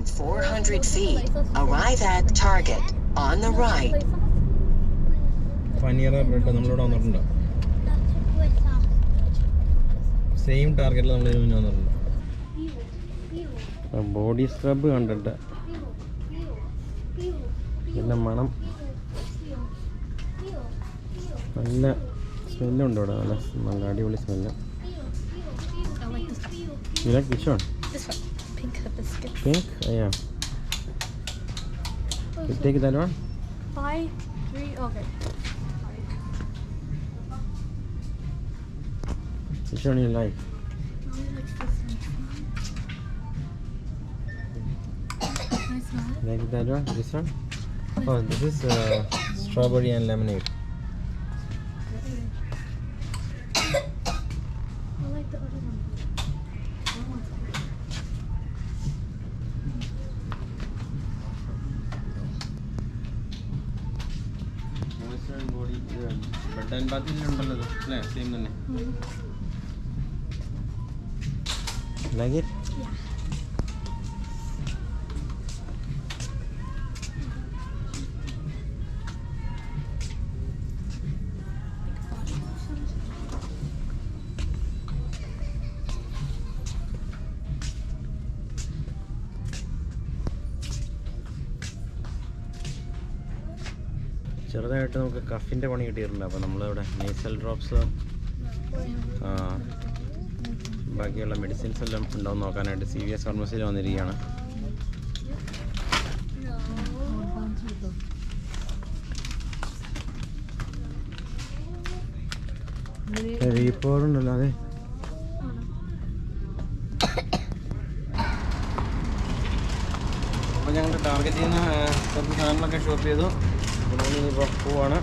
400 feet, arrive at target on the right. Paneer bread നമ്മളിവിടെ വന്നിട്ടുണ്ട്. Same ടാർഗറ്റിൽ നമ്മൾ ഇതിന് മുന്നേ വന്നിട്ടുണ്ട്. ബോഡി സ്ക്രബ് കണ്ടിട്ട് നല്ല നല്ല സ്മെല്ലുണ്ട് ഇവിടെ. നല്ല അടിപൊളി smell. You like which one? This one. Pink biscuit. Pink? Yeah. You take that one? 5, 3, okay. Which one you like? I like this one. Nice smell. Like that one? This one? Oh, this is strawberry and lemonade. I like the other one. Bread and ബാത്തിലുണ്ടല്ലോ അല്ലേ? Same തന്നെ. Like it? Yeah. ചെറുതായിട്ട് നമുക്ക് കഫിൻ്റെ പണി കിട്ടിയിട്ടുണ്ട്. അപ്പോൾ നമ്മളിവിടെ nasal drops ബാക്കിയുള്ള മെഡിസിൻസ് എല്ലാം ഉണ്ടോ എന്ന് നോക്കാനായിട്ട് CVS ഫാർമസിയിൽ വന്നിരിക്കുകയാണ്. റീപ്പോറുണ്ടല്ലോ അതെ. അപ്പോൾ ഞങ്ങൾ ടാർഗറ്റിൽ നിന്ന് കുറച്ച് സാധനങ്ങളൊക്കെ ഷോപ്പ് ചെയ്തു. ഇപ്പോൾ പോവാണ്.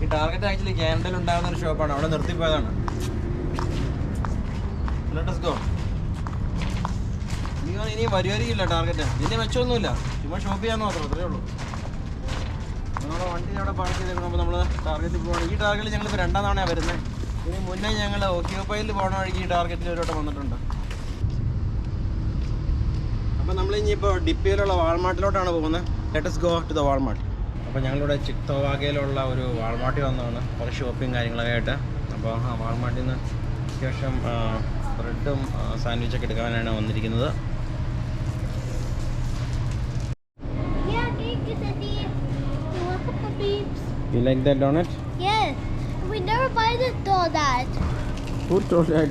ഈ ടാർഗറ്റ് ആക്ച്വലി കാനഡയിൽ ഉണ്ടാകുന്ന ഒരു ഷോപ്പാണ്. അവിടെ നിർത്തിപ്പോയതാണ്. ഇനി വരുവായിരിക്കില്ല ടാർഗറ്റ്. ഇതിൻ്റെ മെച്ചമൊന്നുമില്ല, ചുമ്മാ ഷോപ്പ് ചെയ്യാന്ന് മാത്രം, അത്രേ ഉള്ളൂ. നമ്മുടെ വണ്ടി അവിടെ പാർക്ക് ചെയ്തേക്കുമ്പോൾ നമ്മൾ ടാർഗറ്റിൽ പോകണം. ഈ ടാർഗറ്റിൽ ഞങ്ങളിപ്പോൾ 2ാം തവണയാണ് വരുന്നത്. ഇതിന് മുന്നേ ഞങ്ങൾ ഓക്യുപ്പൈയിൽ പോകണ വഴിക്ക് ഈ ടാർഗറ്റിൽ ഒരു വട്ടം വന്നിട്ടുണ്ട്. അപ്പോൾ നമ്മൾ ഇനിയിപ്പോൾ ഡിപ്പിയിലുള്ള വാൾമാർട്ടിലോട്ടാണ് പോകുന്നത്. Let us go to the Walmart. അപ്പോൾ ഞങ്ങളിവിടെ ചിക്തോവാഗയിലുള്ള ഒരു വാൾമാർട്ടിൽ വന്നതാണ് കുറച്ച് ഷോപ്പിംഗ് കാര്യങ്ങളൊക്കെ ആയിട്ട്. അപ്പോൾ ആ വാൾമാർട്ടിൽ നിന്ന് അത്യാവശ്യം ബ്രെഡും സാൻഡ്വിച്ചൊക്കെ എടുക്കാനാണ് വന്നിരിക്കുന്നത്. You like that donut? Yes. We never buy this donut. Who told that?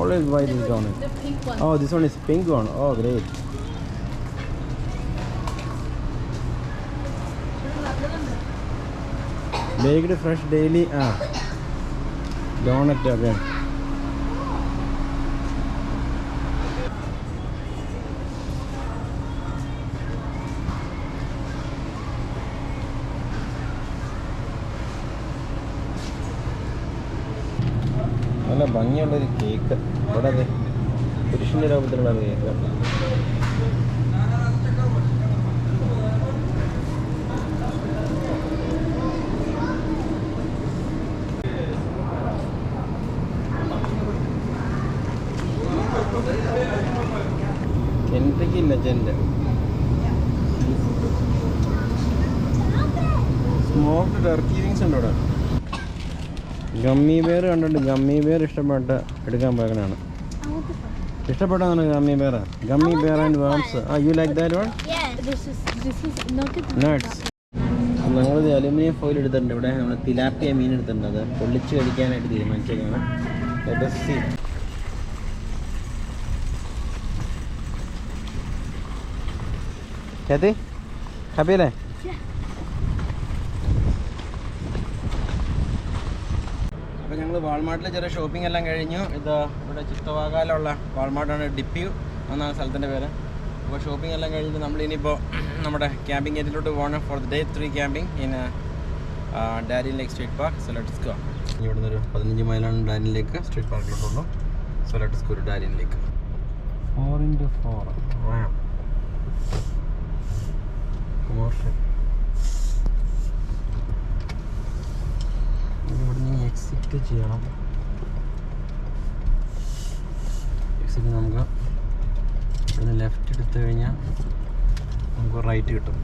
Always buy this donut. The pink one. Oh, this one is pink one. Oh, great. Baked fresh daily. Donut again. നല്ല ഭംഗിയുള്ളൊരു cake. ഇവിടെ അതെ പുരുഷൻ്റെ രൂപത്തിലുള്ള കേക്ക്. Kentucky Legend. Smoked turkey wings ഉണ്ട് ഇവിടെ. Gummy bear കണ്ടിട്ട് ഗമ്മി ബെയർ ഇഷ്ടപ്പെട്ട് എടുക്കാൻ പോകണതാണ്. ഇഷ്ടപ്പെട്ടാണ് gummy bear. Gummy bear and worms. You like that one? This is nuts. ഞങ്ങളിത് അലുമിനിയം ഫോയിൽ എടുത്തിട്ടുണ്ട്. ഇവിടെ നമ്മൾ തിലാപ്പിയ മീൻ എടുത്തിട്ടുണ്ട്. അത് പൊള്ളിച്ച് കഴിക്കാനായിട്ട് തീരുമാനിച്ചേക്കാണ്. Let us see. Kathy, happy അല്ലേ? അപ്പോൾ ഞങ്ങൾ വാൾമാർട്ടിൽ ചെറിയ ഷോപ്പിംഗ് എല്ലാം കഴിഞ്ഞു. ഇത് ഇവിടെ ചിത്തവാഗയിലുള്ള വാൾമാർട്ടാണ്. ഡിപ്യൂ എന്നാണ് സ്ഥലത്തിൻ്റെ പേര്. അപ്പോൾ ഷോപ്പിംഗ് എല്ലാം കഴിഞ്ഞിട്ട് നമ്മളിനിപ്പോൾ നമ്മുടെ ക്യാമ്പിംഗ് ഏരിയയിലോട്ട് പോകണം for the Day 3 camping in Darrin lake state park. So let's go. ഇവിടെ നിന്നൊരു 15 മൈലാണ് ഡാരിൻ ലേക്ക് സ്റ്റേറ്റ് പാർക്കിലോട്ടുള്ളൂ. So let's go to Darrin lake. 4x4 Ram commercial. ഇവിടെ നിന്ന് എക്സിറ്റ് ചെയ്യണം. ബേസിക്കലി നമുക്ക് ഇവിടുന്ന് ലെഫ്റ്റ് എടുത്തു കഴിഞ്ഞാൽ നമുക്ക് റൈറ്റ് കിട്ടും.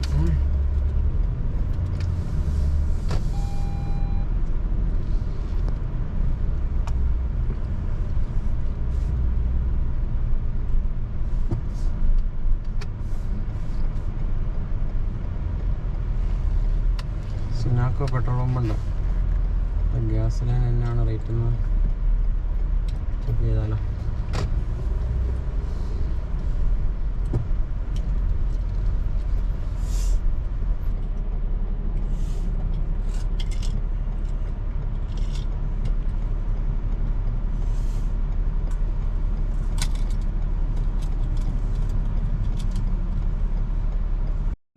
സിനാക്കോ പെട്രോൾ പമ്പുണ്ട്. ഗ്യാസ് ലൈൻ തന്നെയാണ് റേറ്റ് എന്ന് ചെക്ക് ചെയ്താലോ.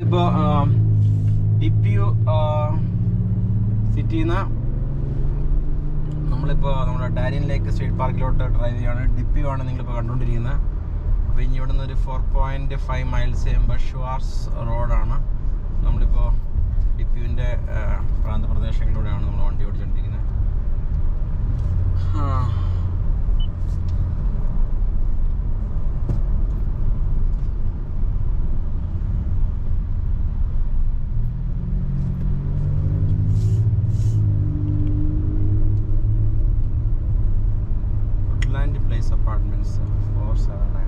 ഇപ്പോൾ ഡിപ്യു സിറ്റിയിൽ നിന്ന് നമ്മളിപ്പോൾ നമ്മുടെ ഡാരിയൻ ലേക്ക് സ്റ്റേറ്റ് പാർക്കിലോട്ട് ഡ്രൈവ് ചെയ്യുകയാണ്. ഡിപ്യു ആണ് നിങ്ങളിപ്പോൾ കണ്ടുകൊണ്ടിരിക്കുന്നത്. അപ്പോൾ ഇനി ഇവിടെ നിന്ന് ഒരു 4.5 മൈൽസ് ചെയ്യുമ്പോൾ ഷ്വാർസ് റോഡാണ്. നമ്മളിപ്പോൾ ഡിപ്യുവിൻ്റെ പ്രാന്തപ്രദേശങ്ങളിലൂടെയാണ് നമ്മൾ വണ്ടി ഓടിച്ചുകൊണ്ടിരിക്കുന്നത്. Place apartments 479.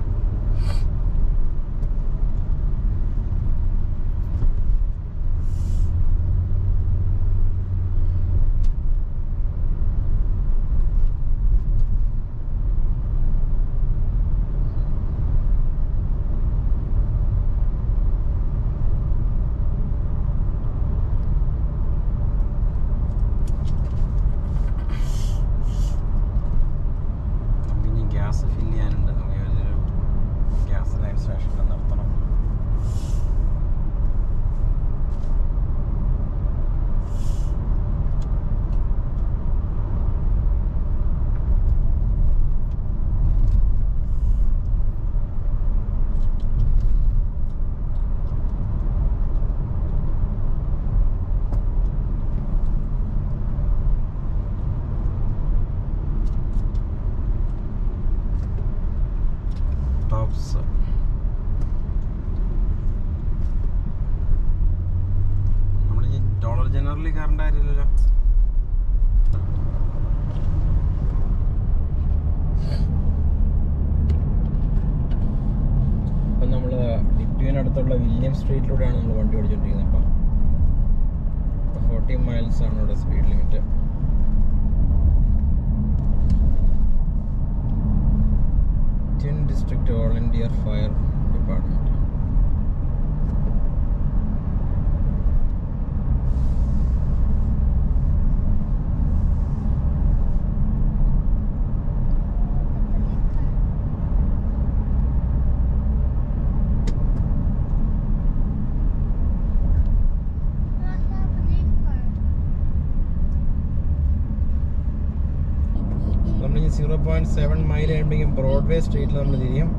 ഗ്യാസ് ഫില്ല് ചെയ്യാനുണ്ട്. നമുക്ക് ഒരു ഗ്യാസ് ലൈൻ സ്റ്റേഷനിൽ നിർത്തണം. നമ്മളിനി ഡോളർ ജനറലി കയറേണ്ട കാര്യമില്ലല്ലോ. ഇപ്പം നമ്മൾ ഡിപ്യുവിനടുത്തുള്ള വില്യം സ്ട്രീറ്റിലൂടെയാണ് നമ്മൾ വണ്ടി ഓടിച്ചുകൊണ്ടിരിക്കുന്നത്. ഇപ്പം 40 മൈൽസ് ആണ് ഇവിടെ speed limit. District volunteer fire department. നമ്മൾ 0.7 മൈൽ കഴിയുമ്പോഴേക്കും ബ്രോഡ്വേ സ്ട്രീറ്റിൽ നമ്മൾ തിരിയും.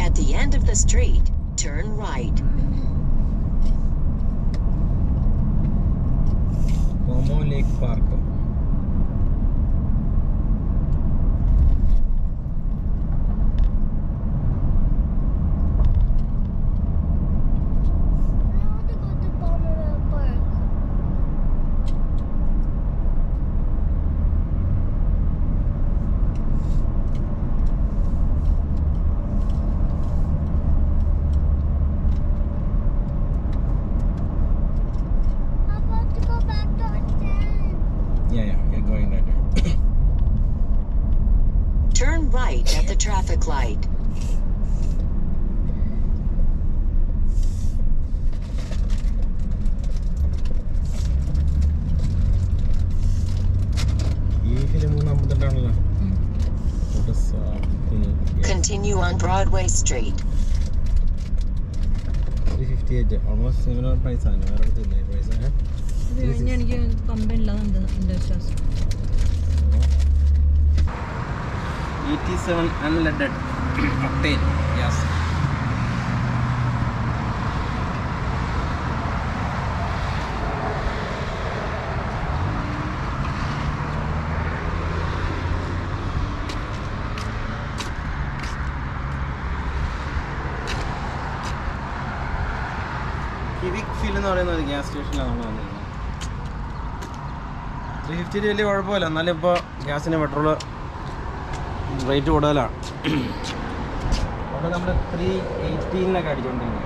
At the end of the street, turn right. Como lake park. Turn right at the traffic light. Continue on Broadway Street. 358 almost similar price ആണ്. വേറെ അടുത്തില്ലേ price? എനിക്ക് കമ്പനിയില്ലാതുണ്ട് എൻ്റെ വിശ്വാസം. ET7 unleaded octane gas. കിവിക് ഫിൽ എന്ന് പറയുന്ന ഒരു ഗ്യാസ് സ്റ്റേഷനിലാണ് നമ്മൾ വന്നിരുന്നത്. 350 വലിയ കുഴപ്പമില്ല, എന്നാലും ഇപ്പോൾ ഗ്യാസിന് പെട്രോൾ റേറ്റ് കൂടുതലാണ്. അവിടെ നമ്മൾ 318 അടിച്ചുകൊണ്ടിരുന്നത്.